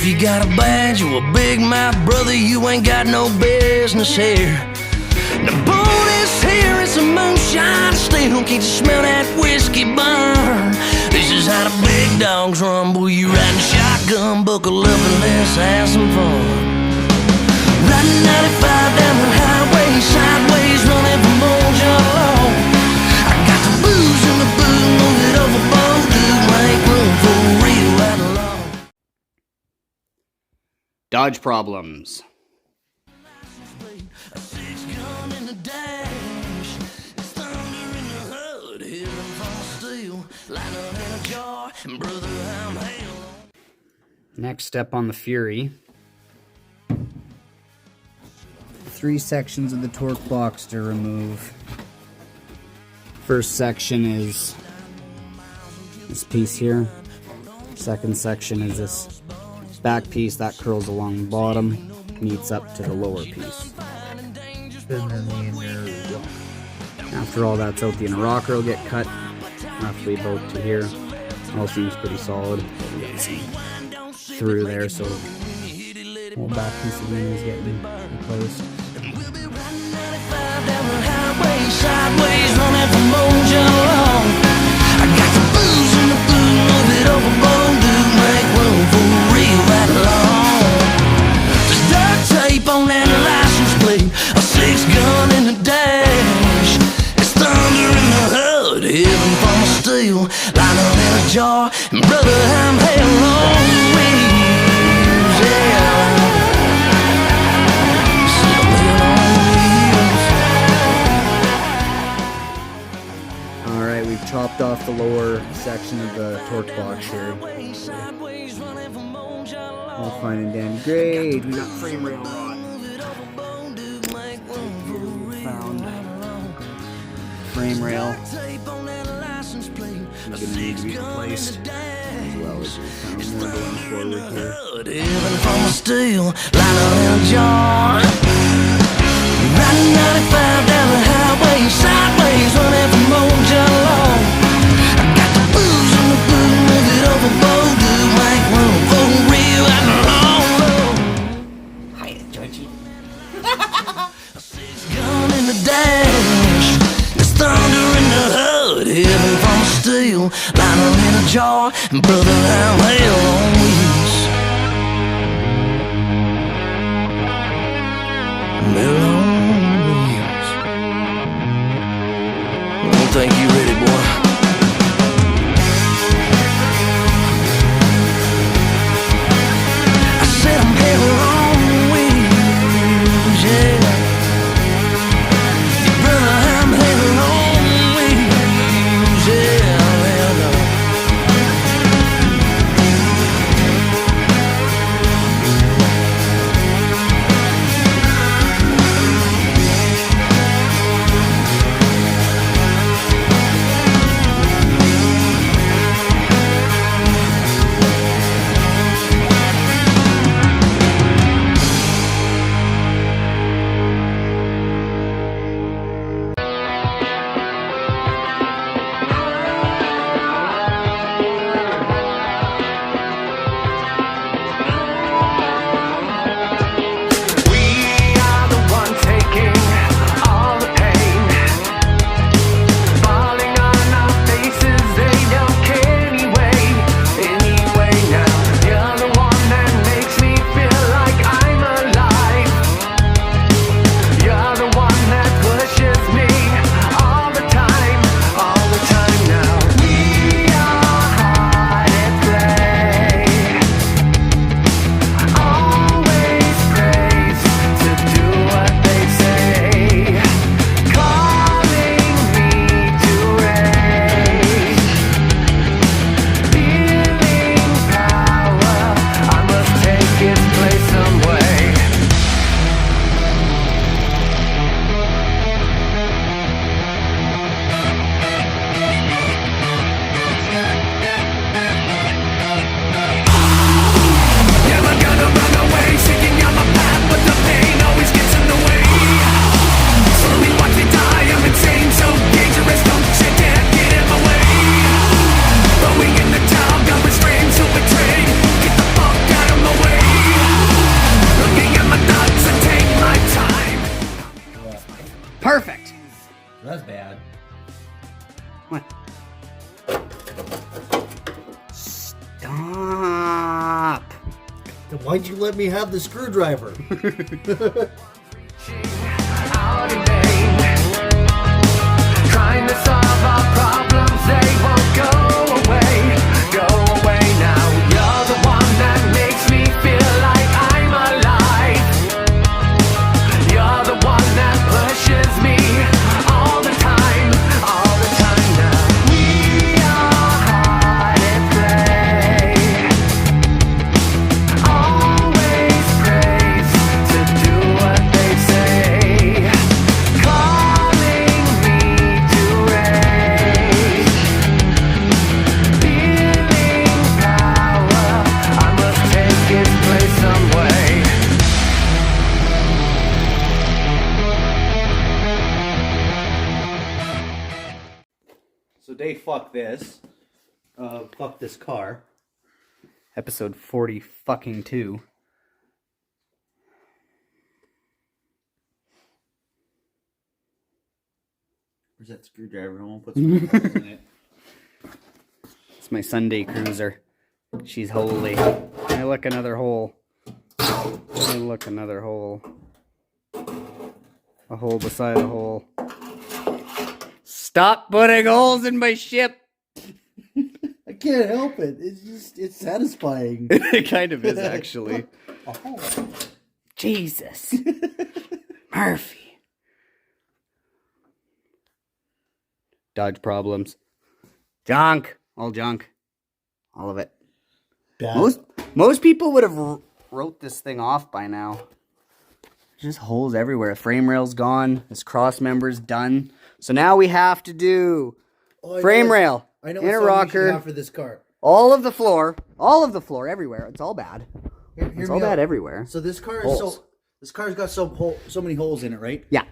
If you got a badge or a big mouth, brother, you ain't got no business here. The bonus here is a moonshine still. Can't you smell that whiskey burn? This is how the big dogs rumble. You riding shotgun, buckle up and let's have some fun. Riding 95 down the highway, sideways, running from Mojo. I got the booze in the boot, move it overboard, dude, make room for real outlaw. Dodge problems. A 6-gun in the dash, it's thunder in the hood, hearing from steel, light up in a jar, and brother, I'm hell. Next step on the Fury. 3 sections of the torque box to remove. First section is this piece here. Second section is this back piece that curls along the bottom, meets up to the lower piece. After all that's out, the inner rocker will get cut roughly about to here. All seems pretty solid. We got some through there, so the whole back piece of the is getting replaced. Down the highway, sideways, running from Mojo. I got the booze in the boot, move it overboard, dude, make room for real outlaw. There's duct tape on that license plate, a 6-gun in the dash. It's thunder in the hood, heaven from a steel, line up in a jar, and brother, I'm hell on wheels, yeah. We've chopped off the lower section of the torque box here. All fine and dandy. Great, we got frame rail rot. Found frame rail. It's gonna need to be replaced as well as found more going forward here. Even from a steel, line up in a jar. Riding 95 down the highway, sideways, running from Mojo. I got the booze in the boot, move it overboard, dude, make room for real outlaw. Hiya, Georgie. A 6-gun in the dash, there's thunder in the hood, heaven from a steel, line up in a jar, and brother, I'm hell on wheels. Hell on. I don't think you ready, boy. I said I'm hell on wheels, yeah. Your brother, I'm hell on wheels, yeah. Well, Then why'd you let me have the screwdriver? Out in vain, trying to solve our problems, they won't go away. Go away now. You're the one that makes me feel like I'm alive. You're the one that pushes me all the time now. We are hard at play. Always praise to do what they say. Calling me to rage. Feeling power. I must take its place some way. So Dave, fuck this. Fuck this car. Episode 40 Where's that screwdriver? I won't put some holes in it. It's my Sunday cruiser. She's holy. Hey, look, another hole. Hey, look, another hole. A hole beside a hole. Stop putting holes in my ship! I can't help it. It's satisfying. It kind of is, actually. Oh. Jesus. Murphy. Dodge problems. Junk. All junk. All of it. Bad. Most people would have wrote this thing off by now. Just holes everywhere. Frame rail's gone. This cross member's done. So now we have to do frame rail. I know inner what rocker for this car. all of the floor everywhere. It's all bad. Hear It's me all bad out. everywhere. So this car Holes. this car's got so many holes in it, right? Yeah.